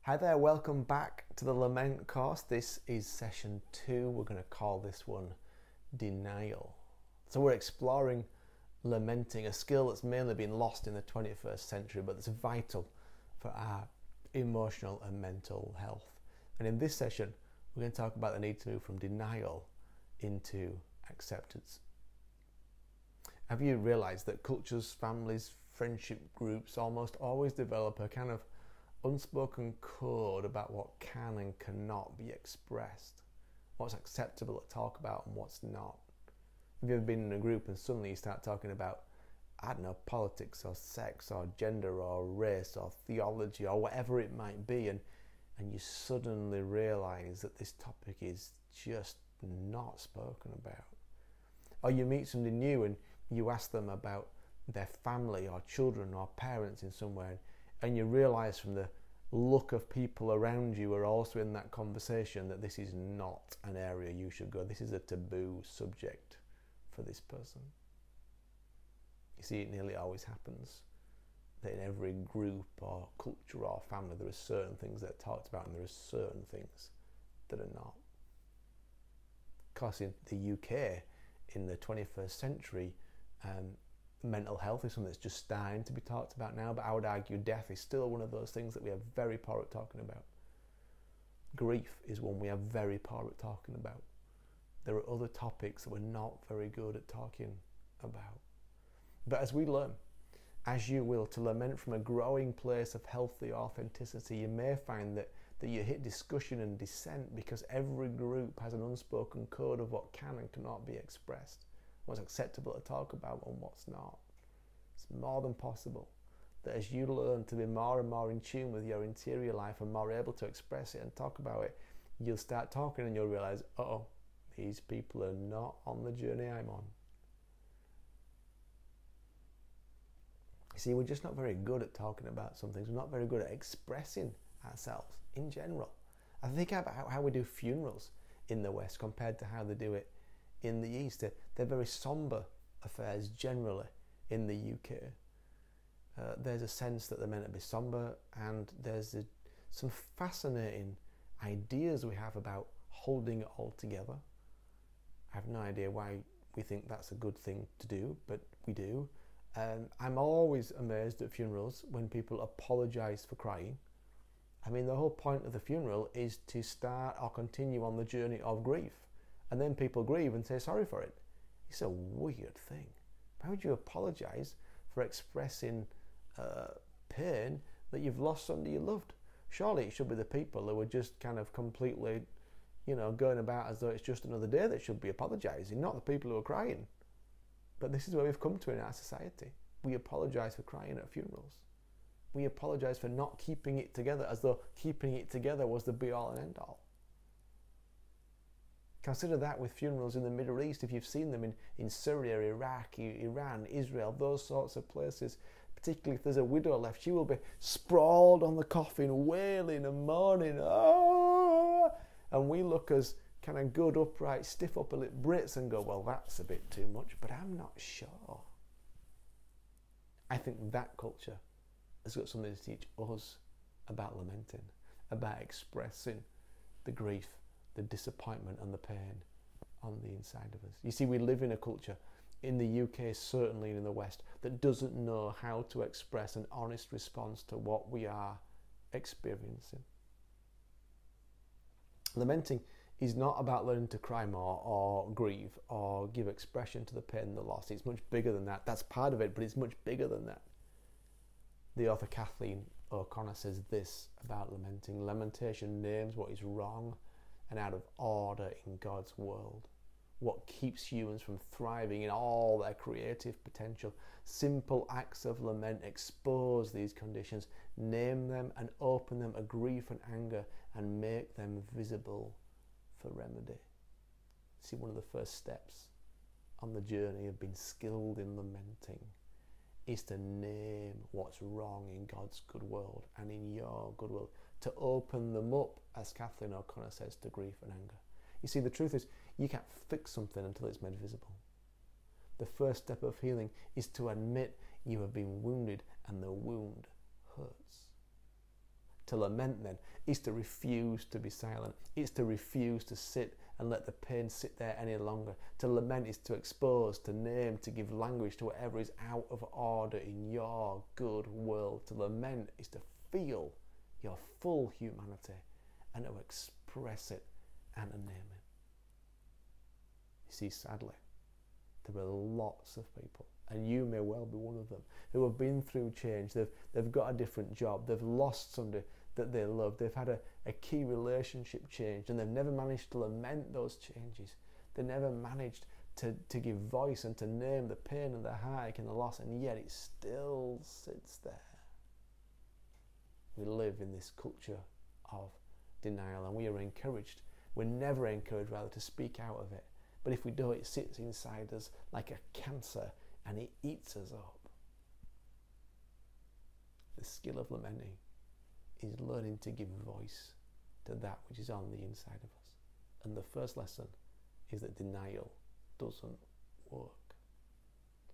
Hi there, welcome back to the Lament course. This is session 2. We're going to call this one Denial. So we're exploring lamenting, a skill that's mainly been lost in the 21st century, but that's vital for our emotional and mental health. And in this session, we're going to talk about the need to move from denial into acceptance. Have you realised that cultures, families, friendship groups almost always develop a kind of unspoken code about what can and cannot be expressed, what's acceptable to talk about and what's not? Have you ever been in a group and suddenly you start talking about, I don't know, politics or sex or gender or race or theology or whatever it might be, and you suddenly realise that this topic is just not spoken about? Or you meet somebody new and you ask them about their family or children or parents in somewhere, and you realise from the look of people around you who are also in that conversation that this is not an area you should go. This is a taboo subject for this person. You see, it nearly always happens that in every group or culture or family there are certain things that are talked about and there are certain things that are not. Of course, in the UK, in the 21st century, mental health is something that's just starting to be talked about now, but I would argue death is still one of those things that we are very poor at talking about. Grief is one we are very poor at talking about. There are other topics that we're not very good at talking about. But as we learn, as you will, to lament from a growing place of healthy authenticity, you may find that you hit discussion and dissent because every group has an unspoken code of what can and cannot be expressed, what's acceptable to talk about and what's not. It's more than possible that as you learn to be more and more in tune with your interior life and more able to express it and talk about it, you'll start talking and you'll realise, uh-oh, these people are not on the journey I'm on. You see, we're just not very good at talking about some things. We're not very good at expressing ourselves in general. I think about how we do funerals in the West compared to how they do it in the East. They're very sombre affairs generally in the UK. There's a sense that they're meant to be sombre, and there's some fascinating ideas we have about holding it all together. I have no idea why we think that's a good thing to do, but we do. I'm always amazed at funerals when people apologise for crying. I mean, the whole point of the funeral is to start or continue on the journey of grief. And then people grieve and say sorry for it. It's a weird thing. Why would you apologise for expressing pain that you've lost somebody you loved? Surely it should be the people who are just kind of completely, going about as though it's just another day that should be apologising, not the people who are crying. But this is where we've come to in our society. We apologise for crying at funerals. We apologise for not keeping it together as though keeping it together was the be-all and end-all. Consider that with funerals in the Middle East. If you've seen them in Syria, Iraq, Iran, Israel, those sorts of places, particularly if there's a widow left, she will be sprawled on the coffin, wailing and moaning. Ah! And we look as kind of good, upright, stiff upper lip Brits and go, well, that's a bit too much, but I'm not sure. I think that culture has got something to teach us about lamenting, about expressing the grief, the disappointment and the pain on the inside of us. You see, we live in a culture, in the UK certainly and in the West, that doesn't know how to express an honest response to what we are experiencing. Lamenting is not about learning to cry more or grieve or give expression to the pain and the loss. It's much bigger than that. That's part of it, but it's much bigger than that. The author Kathleen O'Connor says this about lamenting. Lamentation names what is wrong and out of order in God's world. What keeps humans from thriving in all their creative potential. Simple acts of lament expose these conditions, name them and open them to grief and anger and make them visible for remedy. See, one of the first steps on the journey of being skilled in lamenting is to name what's wrong in God's good world and in your good world, to open them up, as Kathleen O'Connor says, to grief and anger. You see, the truth is, you can't fix something until it's made visible. The first step of healing is to admit you have been wounded and the wound hurts. To lament then is to refuse to be silent. It's to refuse to sit and let the pain sit there any longer. To lament is to expose, to name, to give language to whatever is out of order in your good world. To lament is to feel your full humanity and to express it and to name it. You see, sadly, there are lots of people, and you may well be one of them, who have been through change. They've got a different job. They've lost somebody that they love. They've had a key relationship change, and they've never managed to lament those changes. They never managed to give voice and to name the pain and the heartache and the loss, and yet it still sits there. We live in this culture of denial, and we are encouraged. We're never encouraged, rather, to speak out of it. But if we do, it sits inside us like a cancer and it eats us up. The skill of lamenting is learning to give voice to that which is on the inside of us. And the first lesson is that denial doesn't work.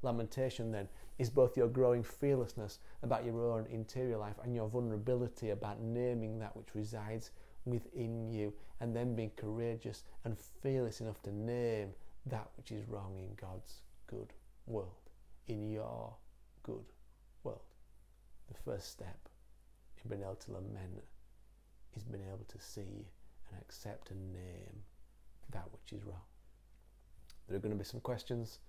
Lamentation then is both your growing fearlessness about your own interior life and your vulnerability about naming that which resides within you, and then being courageous and fearless enough to name that which is wrong in God's good world, in your good world. The first step in being able to lament is being able to see and accept and name that which is wrong. There are going to be some questions.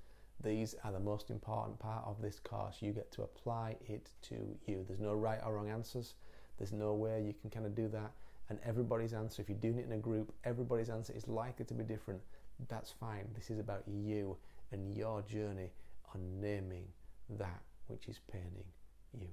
These are the most important part of this course. You get to apply it to you. There's no right or wrong answers. There's no way you can kind of do that. And everybody's answer, if you're doing it in a group, everybody's answer is likely to be different. That's fine. This is about you and your journey on naming that which is paining you.